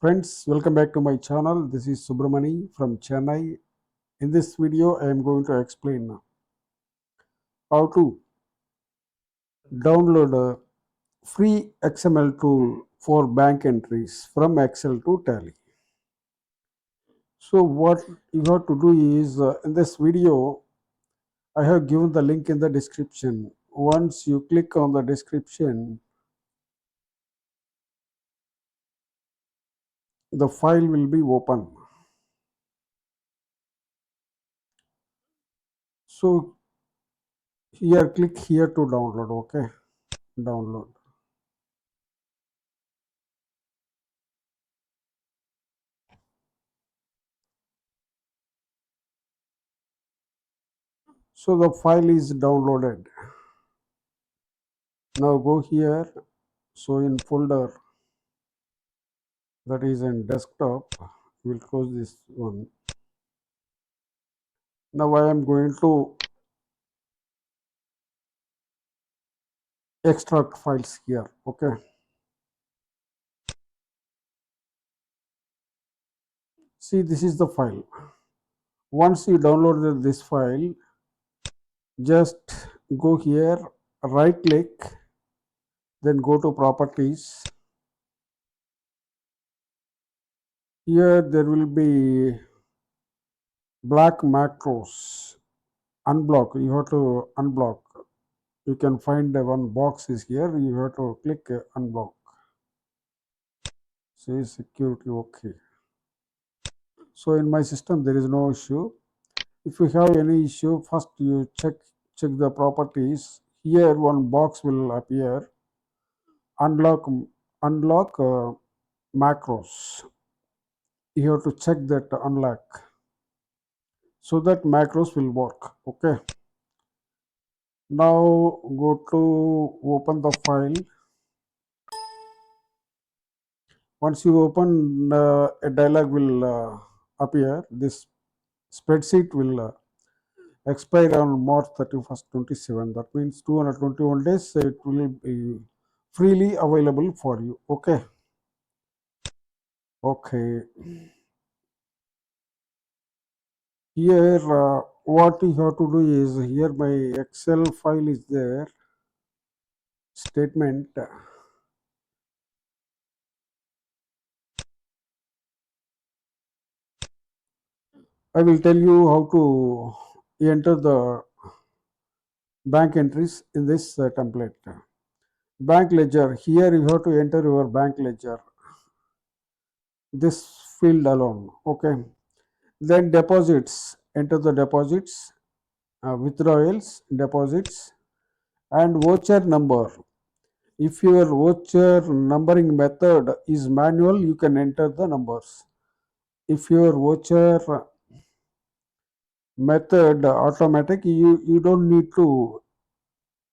Friends, welcome back to my channel. This is Subramani from Chennai. In this video, I am going to explain how to download a free XML tool for bank entries from Excel to Tally. So what you have to do is, in this video, I have given the link in the description. Once you click on the description, the file will be open. So here, click here to download. Okay, download. So the file is downloaded. Now go here, so in folder that is in desktop, we'll close this one. Now I am going to extract files here. Okay, see, this is the file. Once you downloaded this file, just go here, right click, then go to properties. Here there will be black macros, unblock. You have to unblock. You can find one box is here. You have to click unblock. Say security. Okay. So in my system there is no issue. If you have any issue, first you check the properties. Here one box will appear. Unlock macros. You have to check that unlock so that macros will work. Okay. Now go to open the file. Once you open, a dialog will appear. This spreadsheet will expire on March 31st, 27. That means 221 days it will be freely available for you. Okay. Okay. Here, what you have to do is, here my Excel file is there. Statement. I will tell you how to enter the bank entries in this template. Bank ledger. Here you have to enter your bank ledger. This field alone. Okay. Then deposits. Enter the deposits. Withdrawals, deposits, and voucher number. If your voucher numbering method is manual, you can enter the numbers. If your voucher method automatic, you don't need to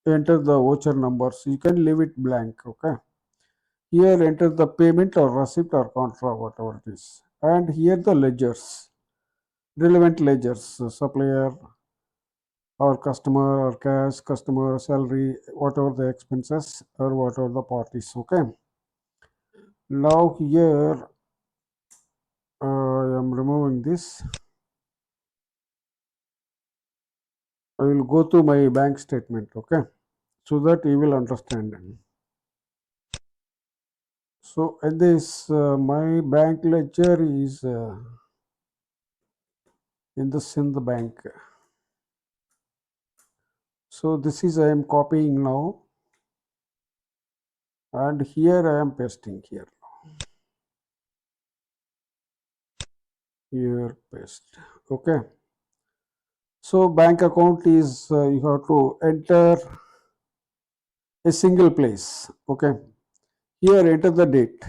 enter the voucher numbers. You can leave it blank. Okay. Here enter the payment or receipt or contra, whatever it is. And here the ledgers, relevant ledgers, supplier or customer or cash, customer salary, whatever the expenses or whatever the parties. Okay. Now here I am removing this. I will go to my bank statement. Okay, so that you will understand. So in this my bank ledger is in the Sindh bank. So this is I am copying now, and here I am pasting here. Here paste. Okay. So bank account is you have to enter a single place. Okay. Here enter the date.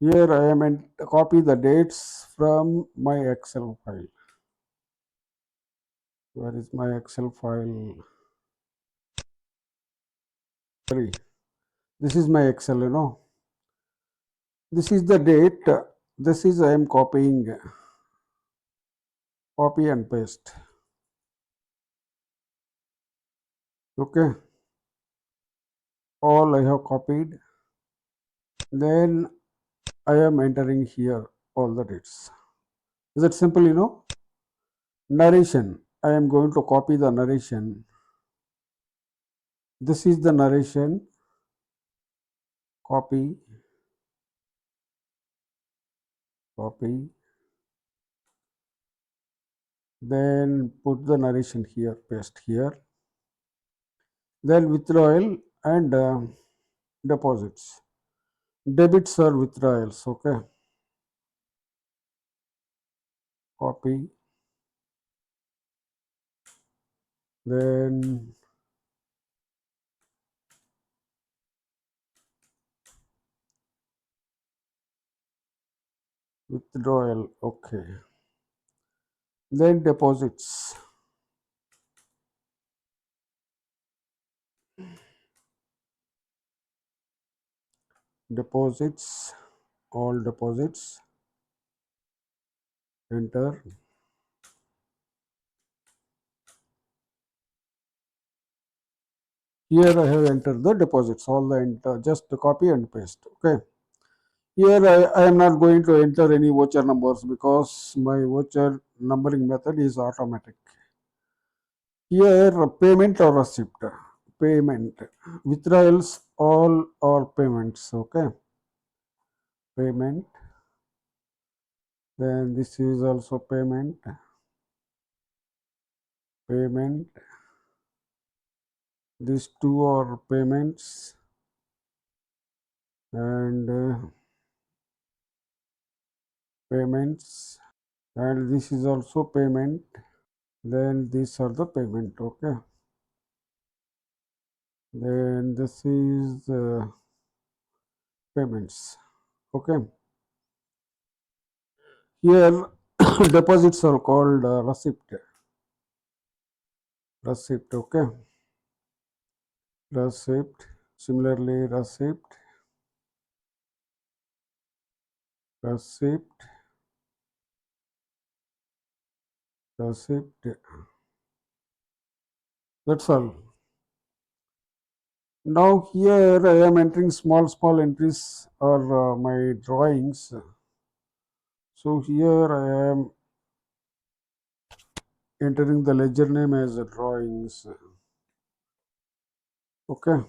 Here I am and copy the dates from my Excel file. Where is my Excel file? 3. This is my Excel, This is the date. This is I am copying. Copy and paste. Okay. All I have copied. Then I am entering here all the dates. Is it simple, you know? Narration. I am going to copy the narration. This is the narration. Copy, copy. Then put the narration here, paste here. Then withdrawal and deposits. Debits or withdrawals, okay. Copy. Then withdrawal, okay. Then deposits. Deposits, all deposits. Enter. Here I have entered the deposits, all the enter, just copy and paste, okay. Here I am not going to enter any voucher numbers because my voucher numbering method is automatic. Here payment or receipt, payment, withdrawals, all or payments, okay. Payment, then this is also payment, payment, these two are payments, and payments, and this is also payment. Then these are the payment, okay. Then this is payments, okay. Here deposits are called receipt, receipt, okay. Receipt, similarly receipt, receipt, receipt. That's all. Now here I am entering small entries or my drawings. So here I am entering the ledger name as drawings, okay.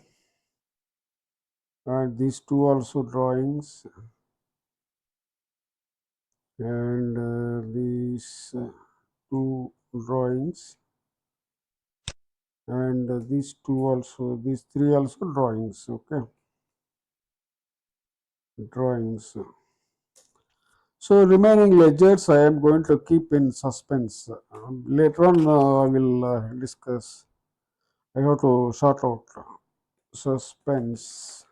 And these two also drawings, and these two drawings, and these two also, these three also drawings, okay. Drawings. So remaining ledgers I am going to keep in suspense. Later on I will discuss. I have to sort out suspense.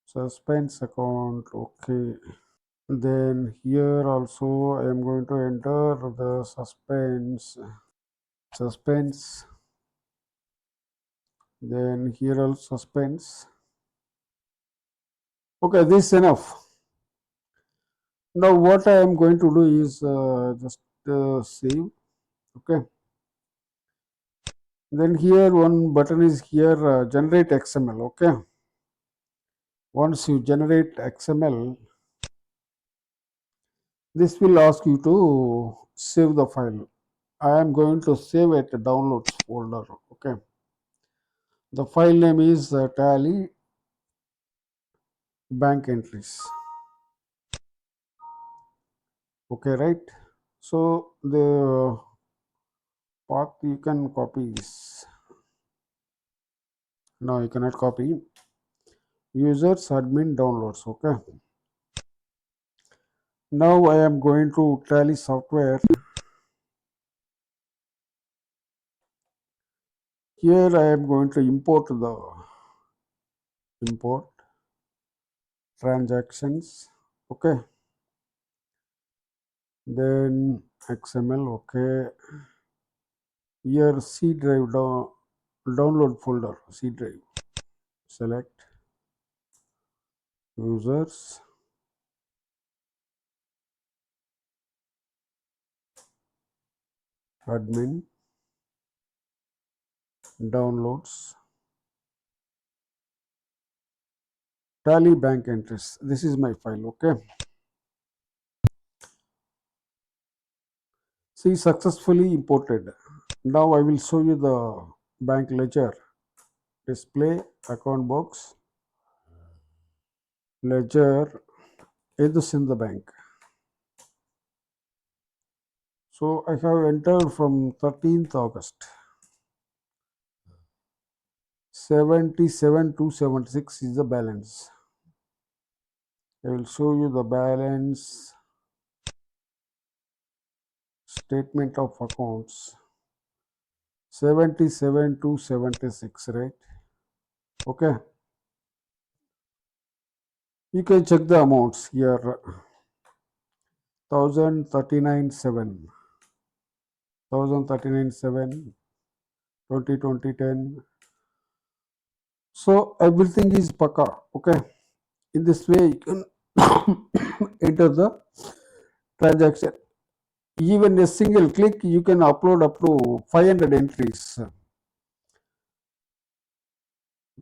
Suspense account, okay. Then here also I am going to enter the suspense. Suspense. Then here also suspense. Okay, this is enough. Now what I am going to do is just save, okay. Then here one button is here, generate XML, okay. Once you generate XML, this will ask you to save the file. I am going to save it downloads folder, okay. The file name is tally bank entries, okay, right. So the path you can copy this. No, you cannot copy. Users admin downloads, okay. Now I am going to tally software. Here I am going to import the import transactions, okay. Then XML, okay. Here C drive download folder, C drive. Select users, admin, downloads, Tally bank entries. This is my file. Okay. See, successfully imported. Now I will show you the bank ledger. Display account box, ledger, this in the bank. So I have entered from 13th August. 77,276 is the balance. I will show you the balance statement of accounts. 77,276, right? Okay. You can check the amounts here. 1,039.7, 1,039.7, 20, so everything is paka. Okay. In this way, you can enter the transaction. Even a single click, you can upload up to 500 entries.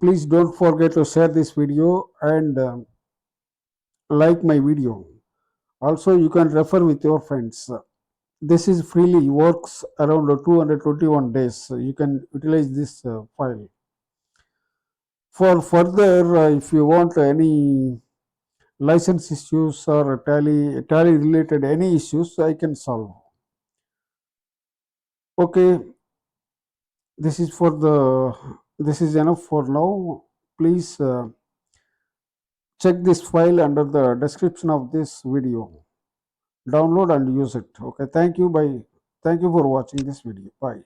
Please don't forget to share this video and like my video. Also, you can refer with your friends. This is freely works around 221 days. You can utilize this file. For further, if you want any license issues or tally related any issues, I can solve. Okay, this is enough for now. Please check this file under the description of this video. Download and use it. Okay, thank you for watching this video. Bye.